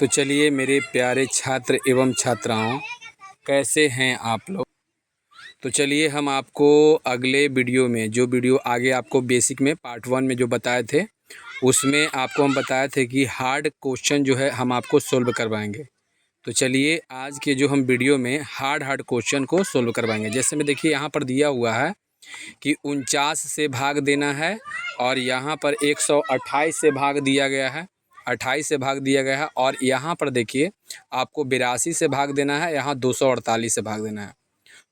तो चलिए मेरे प्यारे छात्र एवं छात्राओं, कैसे हैं आप लोग। तो चलिए हम आपको अगले वीडियो में, जो वीडियो आगे आपको बेसिक में पार्ट 1 में जो बताए थे, उसमें आपको हम बताए थे कि हार्ड क्वेश्चन जो है हम आपको सोल्व करवाएंगे। तो चलिए आज के जो हम वीडियो में हार्ड क्वेश्चन को सोल्व करवाएंगे। जैसे में देखिए यहाँ पर दिया हुआ है कि 49 से भाग देना है और यहाँ पर 128 से भाग दिया गया है, 28 से भाग दिया गया है, और यहाँ पर देखिए आपको 82 से भाग देना है, यहाँ 248 से भाग देना है।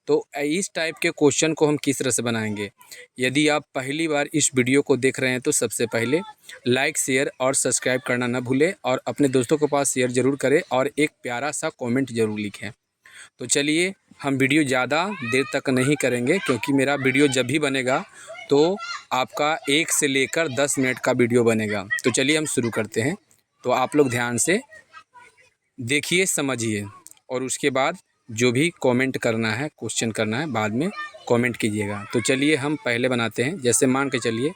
तो इस टाइप के क्वेश्चन को हम किस तरह से बनाएंगे। यदि आप पहली बार इस वीडियो को देख रहे हैं तो सबसे पहले लाइक, शेयर और सब्सक्राइब करना न भूलें और अपने दोस्तों के पास शेयर ज़रूर करें और एक प्यारा सा कमेंट ज़रूर लिखें। तो चलिए हम वीडियो ज़्यादा देर तक नहीं करेंगे, क्योंकि मेरा वीडियो जब भी बनेगा तो आपका 1 से लेकर 10 मिनट का वीडियो बनेगा। तो चलिए हम शुरू करते हैं। तो आप लोग ध्यान से देखिए, समझिए, और उसके बाद जो भी कमेंट करना है, क्वेश्चन करना है, बाद में कमेंट कीजिएगा। तो चलिए हम पहले बनाते हैं। जैसे मान के चलिए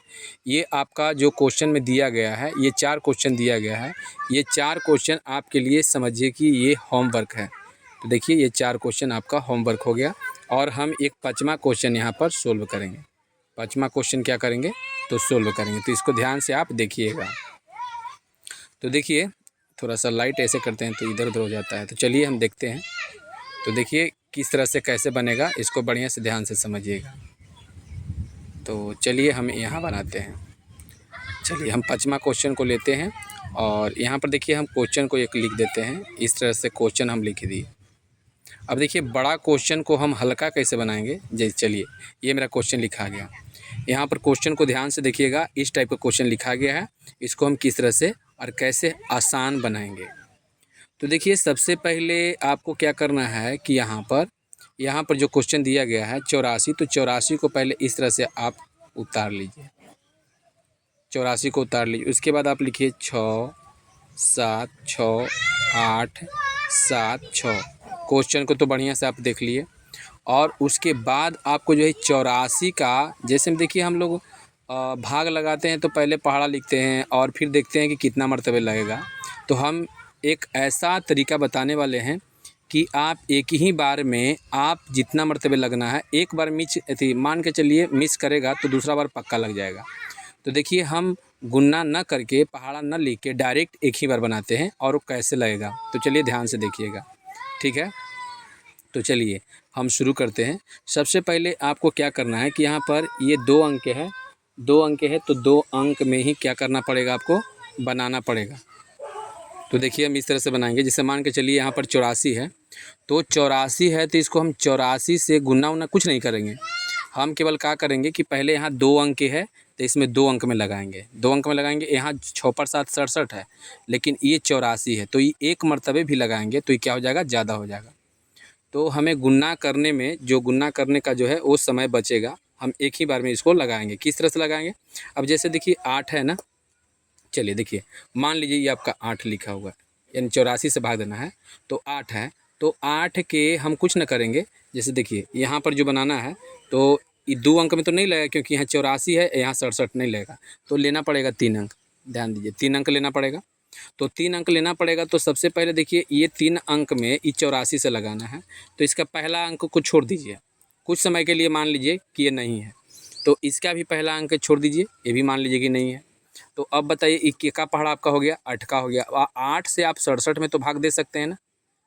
ये आपका जो क्वेश्चन में दिया गया है, ये 4 क्वेश्चन दिया गया है। ये 4 क्वेश्चन आपके लिए समझिए कि ये होमवर्क है। तो देखिए ये 4 क्वेश्चन आपका होमवर्क हो गया और हम एक 5वां क्वेश्चन यहाँ पर सोल्व करेंगे। 5वां क्वेश्चन क्या करेंगे, तो सोल्व करेंगे। तो इसको ध्यान से आप देखिएगा। तो देखिए थोड़ा सा लाइट ऐसे करते हैं तो इधर उधर हो जाता है। तो चलिए हम देखते हैं। तो देखिए किस तरह से कैसे बनेगा, इसको बढ़िया से ध्यान से समझिएगा। तो चलिए हम यहाँ बनाते हैं। चलिए हम 5वां क्वेश्चन को लेते हैं और यहाँ पर देखिए हम क्वेश्चन को एक लिख देते हैं। इस तरह से क्वेश्चन हम लिख दिए। अब देखिए बड़ा क्वेश्चन को हम हल्का कैसे बनाएंगे। जैसे चलिए ये मेरा क्वेश्चन लिखा गया, यहाँ पर क्वेश्चन को ध्यान से देखिएगा। इस टाइप का क्वेश्चन लिखा गया है, इसको हम किस तरह से और कैसे आसान बनाएंगे। तो देखिए सबसे पहले आपको क्या करना है कि यहाँ पर जो क्वेश्चन दिया गया है 84, तो 84 को पहले इस तरह से आप उतार लीजिए। 84 को उतार लीजिए। उसके बाद आप लिखिए 6 7 6 8 7 6। क्वेश्चन को तो बढ़िया से आप देख लिए और उसके बाद आपको जो है 84 का, जैसे में देखिए हम लोग भाग लगाते हैं तो पहले पहाड़ा लिखते हैं और फिर देखते हैं कि कितना मरतबे लगेगा। तो हम एक ऐसा तरीका बताने वाले हैं कि आप एक ही बार में आप जितना मरतबे लगना है, एक बार मान के चलिए मिस करेगा तो दूसरा बार पक्का लग जाएगा। तो देखिए हम गुन्ना न करके, पहाड़ा न लिख के डायरेक्ट एक ही बार बनाते हैं और वो कैसे लगेगा। तो चलिए ध्यान से देखिएगा, ठीक है। तो चलिए हम शुरू करते हैं। सबसे पहले आपको क्या करना है कि यहाँ पर ये 2 अंक है, 2 अंक है, तो 2 अंक में ही क्या करना पड़ेगा, आपको बनाना पड़ेगा। तो देखिए हम इस तरह से बनाएंगे। जैसे मान के चलिए यहाँ पर 84 है, तो 84 है तो इसको हम 84 से गुना उना कुछ नहीं करेंगे। हम केवल क्या करेंगे कि पहले यहाँ 2 अंक है तो इसमें 2 अंक में लगाएंगे, 2 अंक में लगाएंगे। यहाँ 6 पर 7 67 है, लेकिन ये 84 है तो ये एक मरतबे भी लगाएंगे तो ये क्या हो जाएगा, ज़्यादा हो जाएगा। तो हमें गुन्ना करने में, जो गुन्ना करने का जो है वो समय बचेगा। हम एक ही बार में इसको लगाएंगे। किस तरह से लगाएंगे, अब जैसे देखिए 8 है ना, चलिए देखिए मान लीजिए ये आपका 8 लिखा हुआ है, यानी 84 से भाग देना है तो 8 है। तो 8 के हम कुछ न करेंगे। जैसे देखिए यहाँ पर जो बनाना है तो ये 2 अंक में तो नहीं लगेगा, क्योंकि यहाँ 84 है, यहाँ 67 नहीं लगेगा, तो लेना पड़ेगा 3 अंक। ध्यान दीजिए 3 अंक लेना पड़ेगा। तो 3 अंक लेना पड़ेगा। तो सबसे पहले देखिए ये 3 अंक में ये 84 से लगाना है, तो इसका पहला अंक को छोड़ दीजिए। कुछ समय के लिए मान लीजिए कि ये नहीं है, तो इसका भी पहला अंक छोड़ दीजिए, ये भी मान लीजिए कि नहीं है। तो अब बताइए 21 का पहाड़ा आपका हो गया, 8 का हो गया। 8 से आप 67 में तो भाग दे सकते हैं ना,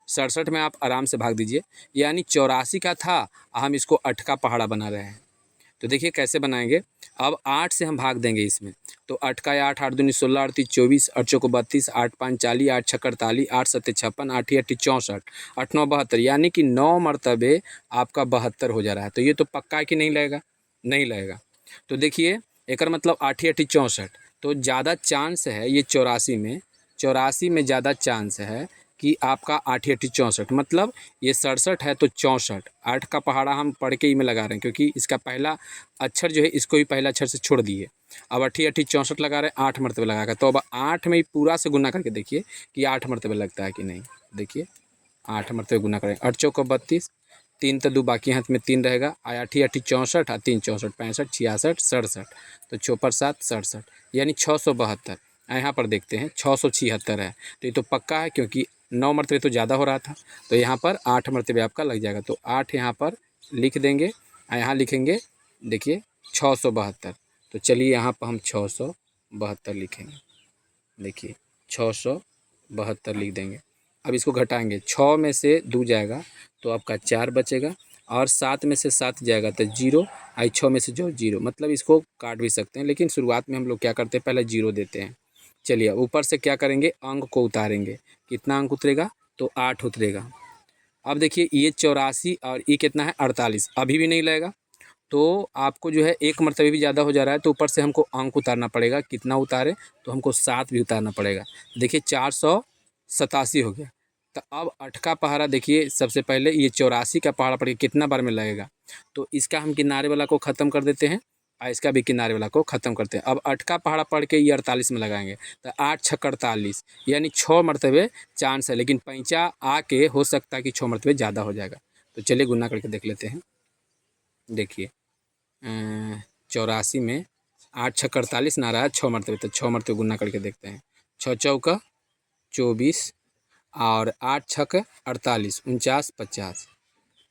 67 में आप आराम से भाग दीजिए। यानी 84 का था, हम इसको 8 का पहाड़ा बना रहे हैं। तो देखिए कैसे बनाएंगे। अब 8 से हम भाग देंगे इसमें, तो 8 का 8, 8 दूनी 16, 8 तीन 24, 8 चौको 32, 8 पाँच 40, 8 छः 48, 8 सत्ते 56, 8 अट्ठी 64, 8 9 72, यानी कि 9 मरतबे आपका 72 हो जा रहा है। तो ये तो पक्का है कि नहीं लगेगा, नहीं लगेगा। तो देखिए एक मतलब 8 अट्ठी 64, तो ज़्यादा चांस है ये 84 में ज़्यादा चांस है कि आपका 8 अट्ठी 64, मतलब ये 67 है तो 64। 8 का पहाड़ा हम पढ़ के ही में लगा रहे हैं, क्योंकि इसका पहला अक्षर जो है इसको भी पहला अक्षर से छोड़ दिए। अब 8 अट्ठी 64 लगा रहे हैं, 8 मरतबे लगाएगा। तो अब 8 में ही पूरा से गुना करके देखिए कि 8 मरतबे लगता है कि नहीं। देखिए 8 मरतबे गुना करें, 8 चौको 32, 3 तो 2 बाकी हाथ में 3 रहेगा। 8 अट्ठी 64, 3 64, 65 66 67, तो 6 पर 7 67, यानी 672। यहाँ पर देखते हैं 676 है, तो ये तो पक्का है क्योंकि 9 मरतबे तो ज़्यादा हो रहा था, तो यहाँ पर 8 मरतबे आपका लग जाएगा। तो 8 यहाँ पर लिख देंगे, यहाँ लिखेंगे देखिए 672। तो चलिए यहाँ पर हम 672 लिखेंगे, देखिए 672 लिख देंगे। अब इसको घटाएंगे, 6 में से 2 जाएगा तो आपका 4 बचेगा, और 7 में से 7 जाएगा तो 0, और 6 में से जो 0, मतलब इसको काट भी सकते हैं, लेकिन शुरुआत में हम लोग क्या करते हैं, पहले 0 देते हैं। चलिए ऊपर से क्या करेंगे, अंक को उतारेंगे। कितना अंक उतरेगा, तो 8 उतरेगा। अब देखिए ये 84 और ये कितना है 48, अभी भी नहीं लगेगा, तो आपको जो है एक मरतबे भी ज़्यादा हो जा रहा है, तो ऊपर से हमको अंक उतारना पड़ेगा। कितना उतारे, तो हमको 7 भी उतारना पड़ेगा। देखिए 487 हो गया। तो अब 8 का पहाड़ा देखिए, सबसे पहले ये 84 का पहाड़ा पड़ के कितना बार में लगेगा, तो इसका हम किनारे वाला को ख़त्म कर देते हैं, और इसका भी किनारे वाला को ख़त्म करते हैं। अब 8 का पहाड़ा पढ़ के ये 48 में लगाएंगे, तो 8 छक्का 48, यानी 6 मरतबे चांस है, लेकिन पैंचा आके हो सकता है कि 6 मरतबे ज़्यादा हो जाएगा। तो चलिए गुना करके देख लेते हैं। देखिए 84 में 8 छक्का 48 ना रहा है 6 मरतबे, तो 6 मरतबे गुना करके देखते हैं। 6 चौका 24 और 8 छक्का 48, 49, 50,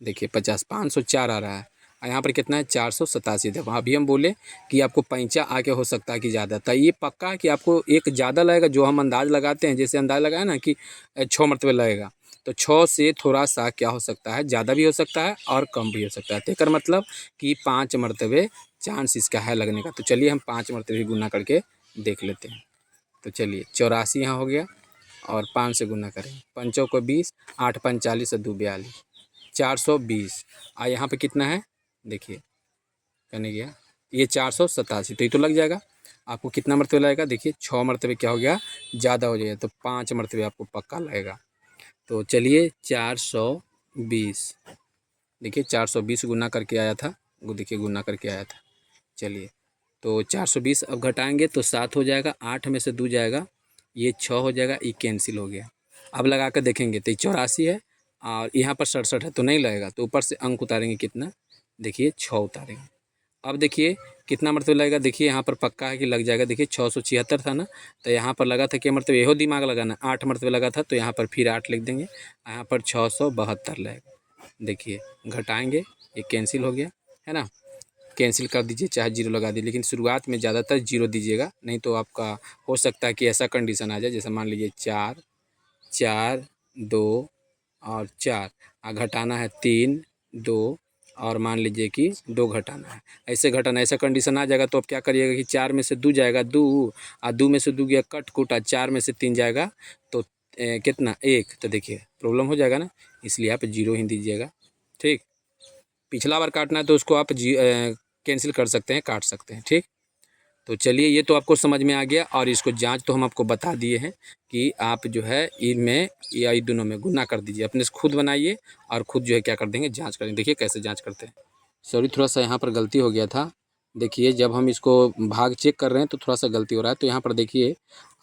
देखिए 50, 504 आ रहा है, और यहाँ पर कितना है 487। देखो अभी हम बोले कि आपको पैंचा आके हो सकता है कि ज़्यादा, तो ये पक्का है कि आपको एक ज़्यादा लगेगा। जो हम अंदाज़ लगाते हैं, जैसे अंदाज़ लगाया ना कि 6 मरतबे लगेगा, तो 6 से थोड़ा सा क्या हो सकता है, ज़्यादा भी हो सकता है और कम भी हो सकता है। तो इसका मतलब कि 5 मरतबे चांस इसका है लगने का। तो चलिए हम 5 मरतबे गुना करके देख लेते हैं। तो चलिए 84 यहाँ हो गया, और 5 से गुना करेंगे, 5 को 20, 8 45 और 2 42, 420। और यहाँ पे कितना है, देखिए कहने गया ये 487, तो ये तो लग जाएगा। आपको कितना मरतबे लगेगा, देखिए 6 मरतबे क्या हो गया, ज़्यादा हो जाएगा, तो 5 मरतबे आपको पक्का लगेगा। तो चलिए 420, देखिए 420 गुना करके आया था, वो देखिए गुना करके आया था। चलिए तो 420 अब घटाएंगे तो 7 हो जाएगा, 8 में से 2 जाएगा, ये 6 हो जाएगा, ये कैंसिल हो गया। अब लगा कर देखेंगे तो 84 है, और यहाँ पर 67 है, तो नहीं लगेगा। तो ऊपर से अंक उतारेंगे कितना, देखिए 6 उतारेंगे। अब देखिए कितना मरतबे लगेगा, देखिए यहाँ पर पक्का है कि लग जाएगा। देखिए 676 था ना, तो यहाँ पर लगा था क्या मरतबे, यहो दिमाग लगाना, 8 मरतबे लगा था, तो यहाँ पर फिर 8 लिख देंगे, यहाँ पर 672 लगेगा। देखिए घटाएंगे, ये कैंसिल हो गया है ना, कैंसिल कर दीजिए, चाहे 0 लगा दीजिए, लेकिन शुरुआत में ज़्यादातर 0 दीजिएगा, नहीं तो आपका हो सकता है कि ऐसा कंडीशन आ जाए, जैसे मान लीजिए 4 4 2 और 4, घटाना है 3 2, और मान लीजिए कि 2 घटाना है, ऐसे घटाना, ऐसा कंडीशन आ जाएगा। तो आप क्या करिएगा कि 4 में से 2 जाएगा 2, और 2 में से 2 गया कट कुटा, 4 में से 3 जाएगा तो कितना 1, तो देखिए प्रॉब्लम हो जाएगा ना, इसलिए आप 0 ही दीजिएगा। ठीक, पिछला बार काटना है तो उसको आप कैंसिल कर सकते हैं, काट सकते हैं। ठीक, तो चलिए ये तो आपको समझ में आ गया, और इसको जांच तो हम आपको बता दिए हैं कि आप जो है इनमें या इन दोनों में गुना कर दीजिए, अपने से खुद बनाइए और खुद जो है क्या कर देंगे, जांच करेंगे। देखिए कैसे जांच करते हैं। सॉरी थोड़ा सा यहाँ पर गलती हो गया था। देखिए जब हम इसको भाग चेक कर रहे हैं तो थोड़ा सा गलती हो रहा है। तो यहाँ पर देखिए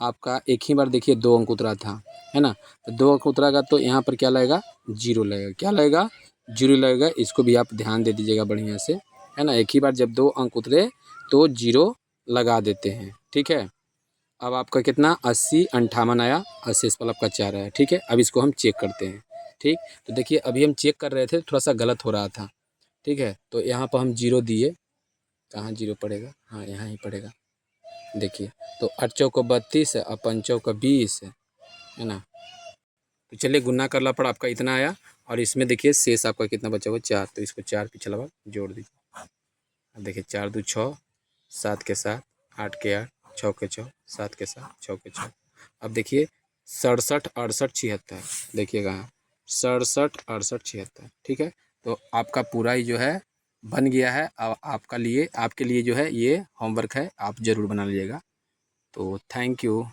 आपका एक ही बार देखिए 2 अंक उतरा था, है ना, तो 2 अंक उतरागा तो यहाँ पर क्या लगेगा, 0 लगेगा। क्या लगेगा, 0 लगेगा। इसको भी आप ध्यान दे दीजिएगा बढ़िया से, है ना। एक ही बार जब 2 अंक उतरे तो 0 लगा देते हैं। ठीक है, अब आपका कितना 80 58 आया, 80 पर आपका 4 आया। ठीक है, अब इसको हम चेक करते हैं। ठीक, तो देखिए अभी हम चेक कर रहे थे, थोड़ा सा गलत हो रहा था। ठीक है, तो यहाँ पर हम 0 दिए, कहाँ 0 पड़ेगा, हाँ यहाँ ही पड़ेगा। देखिए तो 8 चौका 32 है और 5 चौका 20 है ना। तो चलिए गुना करना पड़ा, आपका इतना आया, और इसमें देखिए शेष आपका कितना बचा हुआ 4, तो इसको 4 पिछला बार जोड़ दीजिए। अब देखिए 4 2 6, 7 के 7, 8 के 8, 6 के 6, 7 के 7, 6 के 6। अब देखिए 67 68 76, देखिएगा 67 68 76। ठीक है, तो आपका पूरा ही जो है बन गया है। अब आपके लिए जो है ये होमवर्क है, आप ज़रूर बना लीजिएगा। तो थैंक यू।